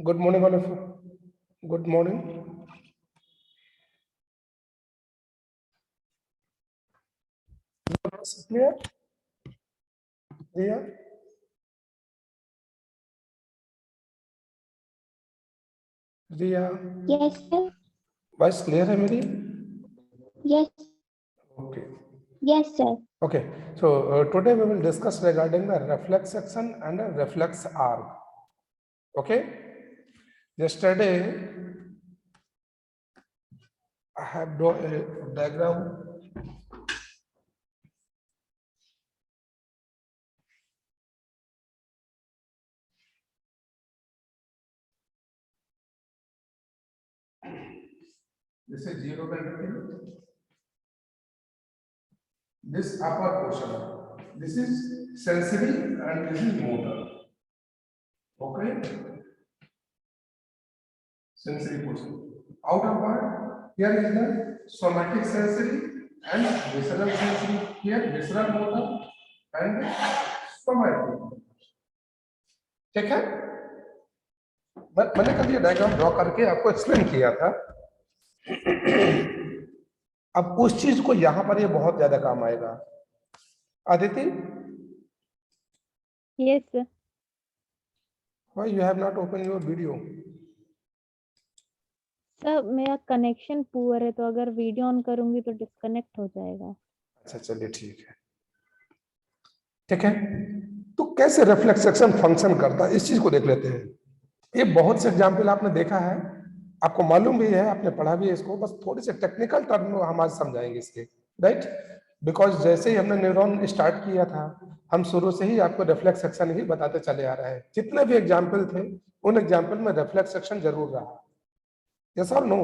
Good morning, all of you. Good morning. Clear? Clear? Riya, Yes, sir. voice clear है मेरी? Yes. Okay. Yes, sir. Okay. So today we will discuss regarding the reflex section and the reflex arc. Okay. Yesterday I have drawn a diagram. This is zero conductivity. This upper portion. This is sensory and this is motor. Okay. Sensory portion. Outer part, here is the somatic sensory and visceral sensory. Here visceral motor and somatic. ठीक है? मैंने कल ये diagram draw करके आपको explain किया था. अब उस चीज को यहां पर ये बहुत ज्यादा काम आएगा. Aditi, Yes, sir. why you have not opened your video? Sir मेरा कनेक्शन पुअर है तो अगर वीडियो ऑन करूंगी तो डिस्कनेक्ट हो जाएगा. अच्छा चलिए ठीक है. ठीक है, तो कैसे रिफ्लेक्स सेक्शन फंक्शन करता है इस चीज को देख लेते हैं. ये बहुत से एग्जाम्पल आपने देखा है, आपको मालूम भी है, आपने पढ़ा भी है इसको, बस थोड़ी से टेक्निकल टर्म हम आज समझाएंगे इसके. राइट, बिकॉज जैसे ही हमने न्यूरॉन स्टार्ट किया था, हम शुरू से ही आपको रिफ्लेक्स सेक्शन ही बताते चले आ रहे हैं. जितने भी एग्जाम्पल थे उन एग्जाम्पल में रिफ्लेक्स सेक्शन जरूर रहा. यस और नो?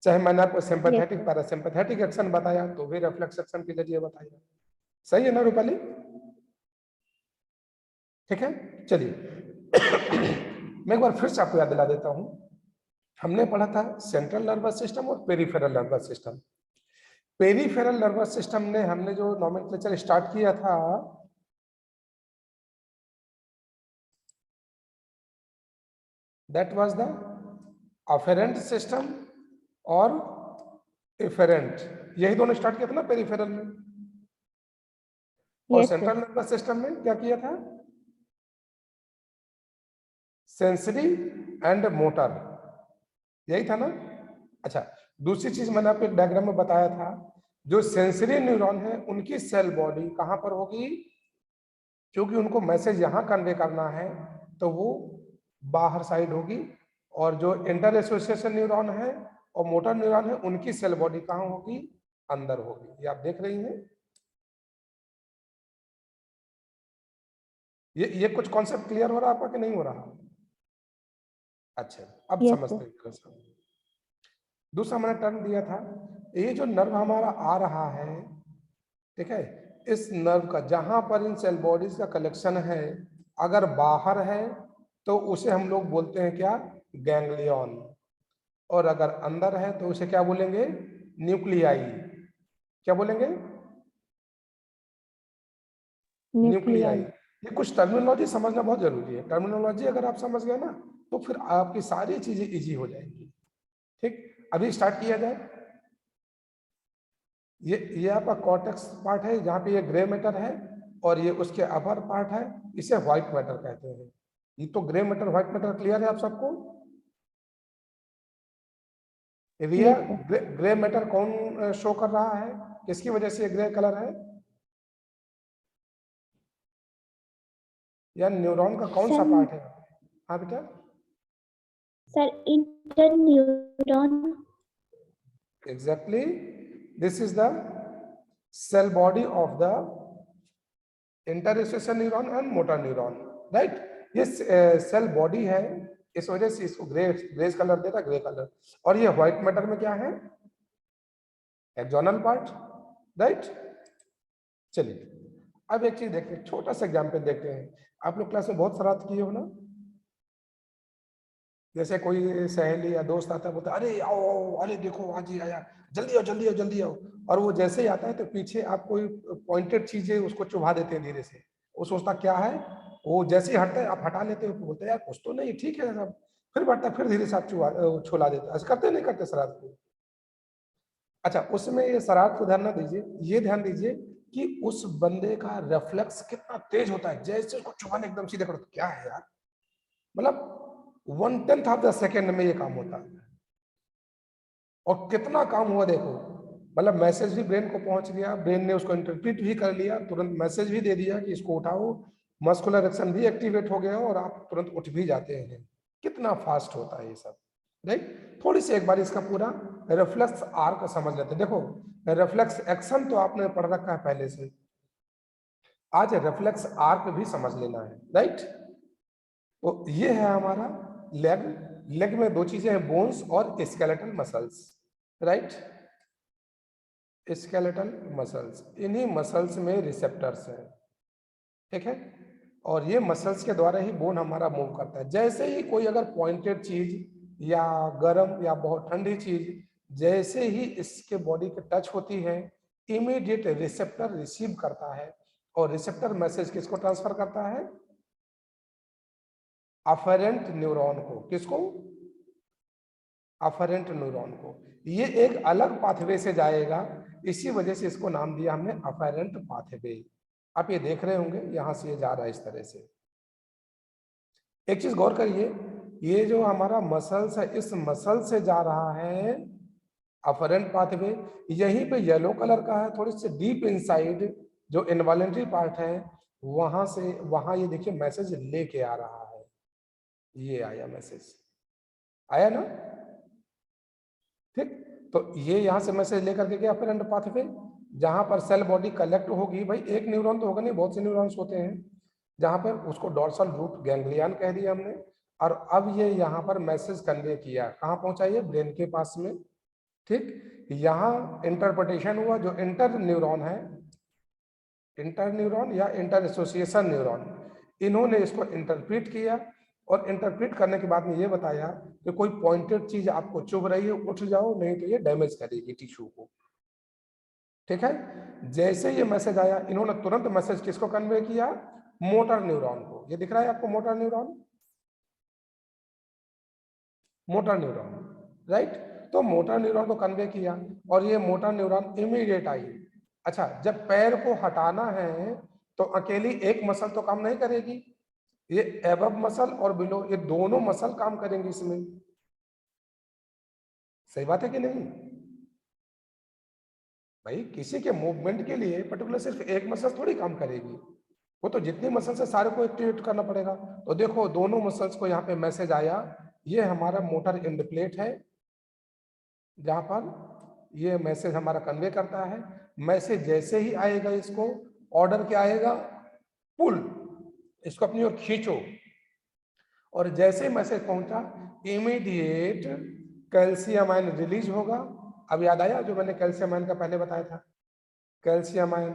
चाहे मैंने आपको सिंपैथेटिक पैरासिम्पैथेटिक एक्शन बताया तो भी रिफ्लेक्स सेक्शन के जरिए बताया. सही है ना रूपाली? ठीक है, चलिए मैं एक बार फिर से आपको याद दिला देता हूं. हमने पढ़ा था सेंट्रल नर्वस सिस्टम और peripheral nervous system. Peripheral nervous system ने हमने जो नोमेनक्लेचर स्टार्ट किया था, that was the afferent system और इफेरेंट. यही दोनों स्टार्ट किया था ना पेरिफेरल में. और सेंट्रल नर्वस सिस्टम में क्या किया था? Sensory and motor. यही था ना. अच्छा, दूसरी चीज मैंने आपको एक डायग्राम में बताया था, जो सेंसरी न्यूरॉन है उनकी सेल बॉडी कहां पर होगी? क्योंकि उनको मैसेज यहां कन्वे करना है तो वो बाहर साइड होगी. और जो इंटर एसोसिएशन न्यूरॉन है और मोटर न्यूरॉन है उनकी सेल बॉडी कहां होगी? अंदर होगी. ये आप देख रही हैं. ये कुछ कॉन्सेप्ट क्लियर हो रहा है आपका कि नहीं हो रहा? अच्छा, अब समझते हैं. दूसरा मैंने टर्म दिया था, ये जो नर्व हमारा आ रहा है, ठीक है, इस नर्व का जहां पर इन सेल बॉडीज का कलेक्शन है, अगर बाहर है तो उसे हम लोग बोलते हैं क्या? गैंग्लियन. और अगर अंदर है तो उसे क्या बोलेंगे? न्यूक्लियाई. क्या बोलेंगे? न्यूक्लियाई. ये कुछ टर्मिनोलॉजी समझना बहुत जरूरी है. टर्मिनोलॉजी अगर आप समझ गए ना तो फिर आपकी सारी चीजें इजी हो जाएंगी. ठीक, अभी स्टार्ट किया जाए. ये आपका कॉर्टेक्स पार्ट है जहां पे ये ग्रे मैटर है, और ये उसके अपर पार्ट है, इसे व्हाइट मैटर कहते हैं. ये तो grey matter white matter clear है आप सबको? रिया, ग्रे मैटर कौन शो कर रहा है? किसकी वजह से ये ग्रे कलर है? या न्यूरॉन का कौन सा पार्ट है? हाँ बेटा. Sir inter neuron. Exactly, this is the cell body of the interstation neuron and motor neuron. Right, ये सेल बॉडी है, इस वजह से इसको ग्रे कलर देता, ग्रे कलर. और ये व्हाइट मैटर में क्या है? Axonal part. राइट, चलिए अब एक चीज देखते हैं, छोटा सा एग्जाम्पल देखते हैं. आप लोग क्लास में बहुत शरारत किए हो ना. जैसे कोई सहेली या दोस्त आता है, बोलता अरे आओ आओ, अरे देखो आज ही आया, जल्दी आओ जल्दी आओ जल्दी आओ. और वो जैसे ही आता है तो पीछे आप कोई पॉइंटेड चीजें उसको चुभा देते हैं धीरे से. वो सोचता क्या है? वो जैसे ही हटता है आप हटा लेते हो, बोलते हैं यार कुछ तो नहीं ठीक है सब, फिर बढ़ता है, फिर धीरे से आप छुला देते हैं। ऐसा करते नहीं करते शरारत को? अच्छा, उसमें ये शरारत को ध्यान ना दीजिए, ये ध्यान दीजिए कि उस बंदे का रिफ्लेक्स कितना तेज होता है, जैसे उसको चुभाने एकदम सीधे करो, क्या है यार, मतलब 1/10 ऑफ द सेकेंड में ये काम होता है। और कितना काम हुआ देखो, मतलब मैसेज भी ब्रेन को पहुंच गया, ब्रेन ने उसको इंटरप्रेट भी कर लिया, तुरंत मैसेज भी दे दिया कि इसको उठाओ, मस्कुलर एक्शन भी एक्टिवेट हो गया और आप तुरंत उठ भी जाते हैं। कितना फास्ट होता है ये सब, राइट। थोड़ी सी एक बार इसका पूरा रिफ्लेक्स आर्क समझ लेते हैं। देखो, रिफ्लेक्स एक्शन तो आपने पढ़ रखा है पहले से, आज रिफ्लेक्स आर्क भी समझ लेना है, राइट। तो ये है हमारा लेग। लेग में दो चीजें हैं, बोन्स और skeletal muscles, right. Skeletal muscles, इन्हीं मसल्स में रिसेप्टर्स हैं, ठीक है। और ये मसल्स के द्वारा ही बोन हमारा मूव करता है। जैसे ही कोई अगर पॉइंटेड चीज या गर्म या बहुत ठंडी चीज जैसे ही इसके बॉडी के टच होती है, इमीडिएट रिसेप्टर रिसीव करता है, और रिसेप्टर मैसेज किसको ट्रांसफर करता है? अफरेंट न्यूरॉन को। किसको? अफरेंट न्यूरॉन को। ये एक अलग पाथवे से जाएगा, इसी वजह से इसको नाम दिया हमने अफरेंट पाथवे। आप ये देख रहे होंगे यहां से ये जा रहा है इस तरह से। एक चीज गौर करिए, ये जो हमारा मसल्स है, इस मसल से जा रहा है अफरेंट पाथवे, यहीं पे येलो कलर का है, थोड़ी सी डीप इनसाइड जो इनवॉलेंट्री पार्ट है, वहां से वहां ये देखिए मैसेज लेके आ रहा है। ये आया मैसेज, आया ना, ठीक। तो ये यहां से मैसेज लेकर के गया अफरेंट पाथवे, जहां पर सेल बॉडी कलेक्ट होगी। भाई एक न्यूरॉन तो होगा नहीं, बहुत से न्यूरॉन्स होते हैं, जहां पर उसको डोर्सल रूट गैंग्लियन कह दिया हमने। और अब ये यहाँ पर मैसेज कन्वे किया, कहाँ पहुंचा? ये ब्रेन के पास में, ठीक। यहाँ इंटरप्रिटेशन हुआ, जो इंटर न्यूरॉन है, इंटर न्यूरॉन या इंटर एसोसिएशन न्यूरॉन, इन्होंने इसको इंटरप्रेट किया, और इंटरप्रेट करने के बाद में ये बताया कि कोई पॉइंटेड चीज आपको चुभ रही है, उठ जाओ, नहीं तो ये डैमेज करेगी टिश्यू को, ठीक है। जैसे ये मैसेज आया, इन्होंने तुरंत मैसेज किसको कन्वे किया? मोटर न्यूरॉन को। ये दिख रहा है आपको motor neuron, motor neuron, right. तो मोटर न्यूरॉन को कन्वे किया, और ये मोटर न्यूरॉन इमीडिएट आई। अच्छा, जब पैर को हटाना है तो अकेली एक मसल तो काम नहीं करेगी, ये एबव मसल और बिलो, ये दोनों मसल काम करेंगे इसमें। सही बात है कि नहीं? भाई किसी के मूवमेंट के लिए पर्टिकुलर सिर्फ एक मसल थोड़ी काम करेगी, वो तो जितनी मसल से सारे को एक्टिवेट करना पड़ेगा। तो देखो दोनों मसल्स को यहाँ पे मैसेज आया, ये हमारा मोटर एंड प्लेट है, जहां पर ये मैसेज हमारा कन्वे करता है। मैसेज जैसे ही आएगा, इसको ऑर्डर क्या आएगा? पुल, इसको अपनी ओर खींचो। और जैसे मैसेज पहुंचा, इमीडिएट कैल्शियम आयन रिलीज होगा। अब याद आया जो मैंने कैल्शियम आयन का पहले बताया था? Calcium ion,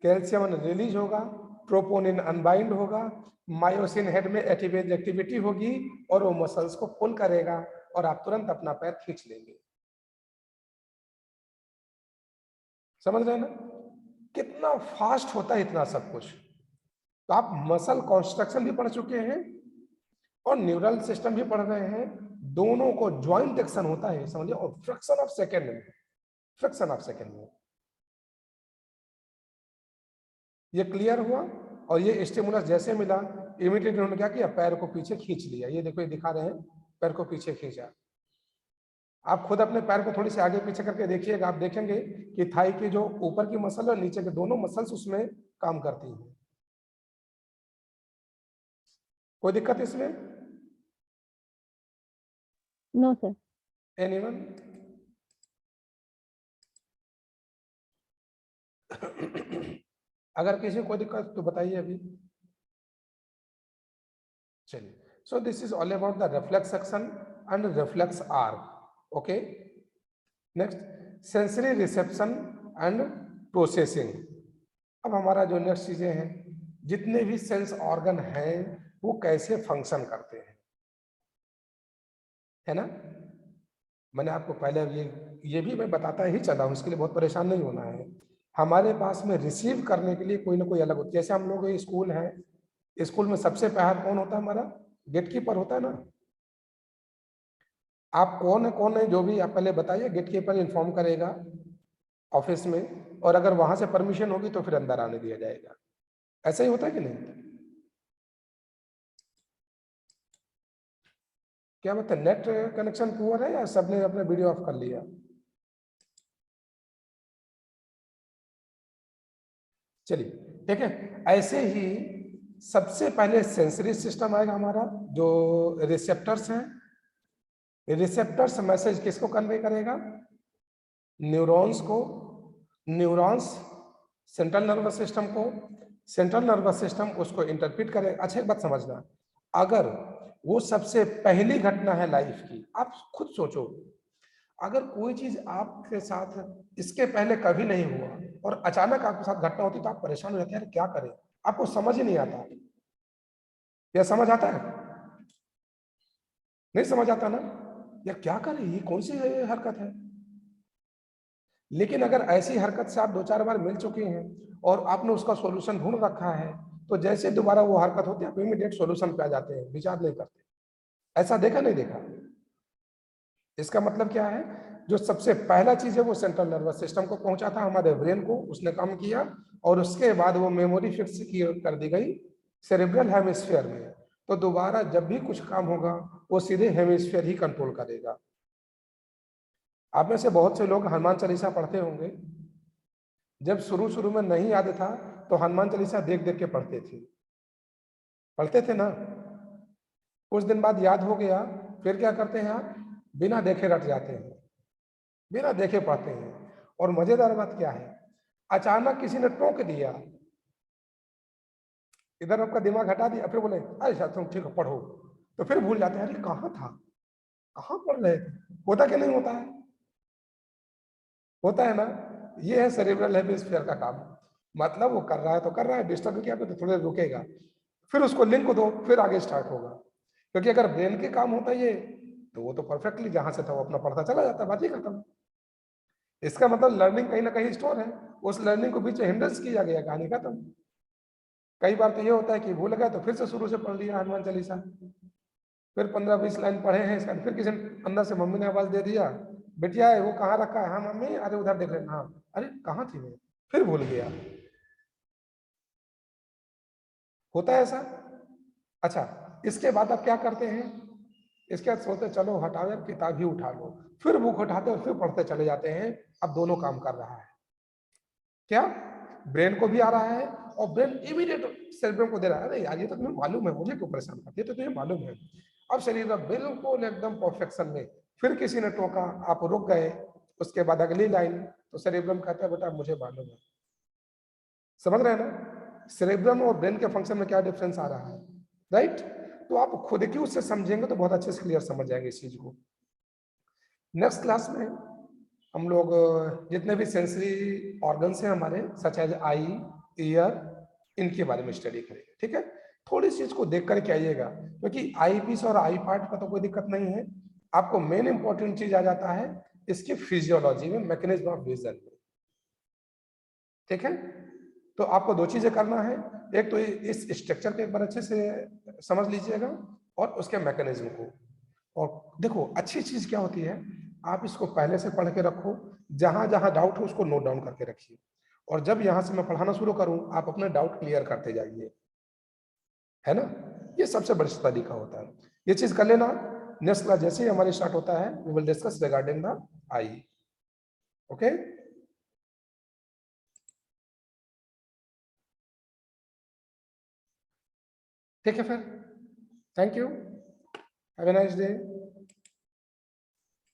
calcium ion release होगा, ट्रोपोनिन अनबाइंड होगा, मायोसिन हेड में एक्टिविटी होगी, और वो मसल्स को पुल करेगा, और आप तुरंत अपना पैर खींच लेंगे। समझ रहे हैं ना कितना फास्ट होता है इतना सब कुछ? तो आप मसल कॉन्स्ट्रक्शन भी पढ़ चुके हैं और न्यूरल सिस्टम भी पढ़ रहे हैं, दोनों को ज्वाइंट एक्शन होता है समझिए, और फ्रैक्शन ऑफ सेकेंड में, फ्रैक्शन ऑफ सेकेंड में ये क्लियर हुआ। और ये स्टिमुलस जैसे मिला, इमीडिएट उन्होंने क्या किया? पैर को पीछे खींच लिया। ये देखो, ये दिखा रहे हैं, पैर को पीछे खींचा। आप खुद अपने पैर को थोड़ी सी आगे पीछे करके देखिएगा, आप देखेंगे कि थाई की जो ऊपर की मसल और नीचे के दोनों मसल्स उसमें काम करती हैं। कोई दिक्कत इसमें? No sir. एनीवन? अगर किसी को कोई दिक्कत तो बताइए अभी। चलिए, so this is all about the reflex action and reflex arc. Okay, next, sensory reception and processing. अब हमारा जो नेक्स्ट चीजें हैं, जितने भी सेंस ऑर्गन हैं वो कैसे फंक्शन करते हैं, है ना। मैंने आपको पहले ये भी मैं बताता ही चला हूं, इसके लिए बहुत परेशान नहीं होना है। हमारे पास में रिसीव करने के लिए कोई ना कोई अलग होती है। जैसे हम लोग स्कूल है, स्कूल में सबसे पहले कौन होता है? हमारा गेट कीपर होता है ना। आप कौन है कौन नहीं जो भी आप पहले बताइए, गेट कीपर इन्फॉर्म करेगा ऑफिस में, और अगर वहां से परमिशन होगी तो फिर अंदर आने दिया जाएगा। ऐसा ही होता है कि नहीं? क्या मतलब नेट कनेक्शन पुअर है या सबने अपना वीडियो ऑफ कर लिया? चलिए ठीक है। ऐसे ही सबसे पहले सेंसरी सिस्टम आएगा हमारा, जो रिसेप्टर्स हैं। रिसेप्टर्स मैसेज किसको कन्वे करेगा? न्यूरॉन्स को। न्यूरॉन्स सेंट्रल नर्वस सिस्टम को, सेंट्रल नर्वस सिस्टम उसको इंटरप्रेट करेगा। अच्छा एक बात समझना, अगर वो सबसे पहली घटना है लाइफ की, आप खुद सोचो, अगर कोई चीज आपके साथ इसके पहले कभी नहीं हुआ और अचानक आपके साथ घटना होती तो आप परेशान हो जाते हैं, यार क्या करें, आपको समझ ही नहीं आता। या समझ आता है? नहीं समझ आता ना, यार क्या करें, ये कौन सी हरकत है। लेकिन अगर ऐसी हरकत से आप दो चार बार मिल चुके हैं और आपने उसका सॉल्यूशन ढूंढ रखा है, तो जैसे दोबारा वो हरकत होती है आप इमीडिएट सॉल्यूशन पे आ जाते हैं, विचार नहीं करते। ऐसा देखा नहीं देखा? इसका मतलब क्या है, जो सबसे पहला चीज है वो सेंट्रल नर्वस सिस्टम को पहुंचा था, हमारे ब्रेन को, उसने काम किया, और उसके बाद वो मेमोरी फिक्स की कर दी गई सेरेब्रल हेमिस्फीयर में। तो दोबारा जब भी कुछ काम होगा वो सीधे हेमिस्फीयर ही कंट्रोल करेगा। आप में से बहुत से लोग हनुमान चालीसा पढ़ते होंगे। जब शुरू शुरू में नहीं याद था तो हनुमान चालीसा देख देख के पढ़ते थे ना। कुछ दिन बाद याद हो गया, फिर क्या करते हैं आप? बिना देखे रट जाते हैं, बिना देखे पढ़ते हैं। और मजेदार बात क्या है, अचानक किसी ने टोक दिया, इधर आपका दिमाग हटा दिया, फिर बोले अरे तुम ठीक है पढ़ो, तो फिर भूल जाते हैं, अरे कहाँ था, कहाँ पढ़ रहे थे। होता कि नहीं होता है? होता है ना। ये है सेरेब्रल हेमिस्फीयर का काम। मतलब वो कर रहा है तो कर रहा है, डिस्टर्ब किया तो थोड़ी देर रुकेगा, फिर उसको लिंक दो, फिर आगे स्टार्ट होगा। क्योंकि अगर ब्रेन के काम होता है ये, तो वो तो परफेक्टली जहां से था वो अपना पढ़ता चला जाता, बात ही खत्म। इसका मतलब लर्निंग कहीं ना कहीं स्टोर है, उस लर्निंग को बीच में हिंड्रेंस किया गया, कहानी खत्म। कई बार तो ये होता है कि भूल गया तो फिर से शुरू से पढ़ लिया हनुमान चालीसा, फिर 15-20 लाइन पढ़े हैं इसका, फिर किसी ने अंदर से मम्मी ने आवाज दे दिया, बिटिया वो कहाँ रखा है? हाँ मम्मी, अरे उधर देख रहे, हाँ, अरे कहाँ थी मैं, फिर भूल गया। होता है ऐसा। अच्छा, इसके बाद आप क्या करते हैं? इसके बाद सोचते चलो हटाओ यार, किताब ही उठा लो, फिर बुक उठाते और फिर पढ़ते चले जाते हैं। अब दोनों काम कर रहा है क्या? ब्रेन को भी आ रहा है और ब्रेन इमीडिएट सेरेब्रम को दे रहा है, अरे यार ये तो तुम्हें मालूम है, मुझे क्यों परेशान करती है, तो तुम्हें मालूम है। अब शरीर में बिल्कुल एकदम परफेक्शन में, फिर किसी ने टोका, आप रुक गए, उसके बाद अगली लाइन, तो सेरेब्रम कहता है बेटा मुझे मालूम है। समझ रहे हैं ना, सेरेब्रम और ब्रेन के फंक्शन में क्या डिफरेंस आ रहा है, राइट? तो आप खुद की उससे समझेंगे तो बहुत अच्छे से क्लियर समझ जाएंगे इस चीज को। नेक्स्ट क्लास में हम लोग जितने भी सेंसरी ऑर्गन्स हैं हमारे, सच एज आई, ईयर, इनके बारे में स्टडी करेंगे, ठीक है? थोड़ी चीज को देख करके आइएगा, क्योंकि आई पीस और आई पार्ट का तो कोई दिक्कत नहीं है, आपको मेन इंपॉर्टेंट चीज आ जाता है इसकी फिजियोलॉजी में, मैकेनिज्म ऑफ विजन में, ठीक है? तो आपको दो चीजें करना है, एक तो इस स्ट्रक्चर को एक बार अच्छे से समझ लीजिएगा और उसके मैकेनिज्म को। और देखो अच्छी चीज क्या होती है, आप इसको पहले से पढ़ के रखो, जहां जहां डाउट हो उसको नोट डाउन करके रखिए, और जब यहां से मैं पढ़ाना शुरू करूं आप अपने डाउट क्लियर करते जाइए, है ना? ये सबसे बड़ी तरीका होता है, ये चीज कर लेना। नेक्स्ट क्लास जैसे ही हमारी स्टार्ट होता है we will discuss regarding the AI. Okay, ठीक है फिर, thank you, have a nice day.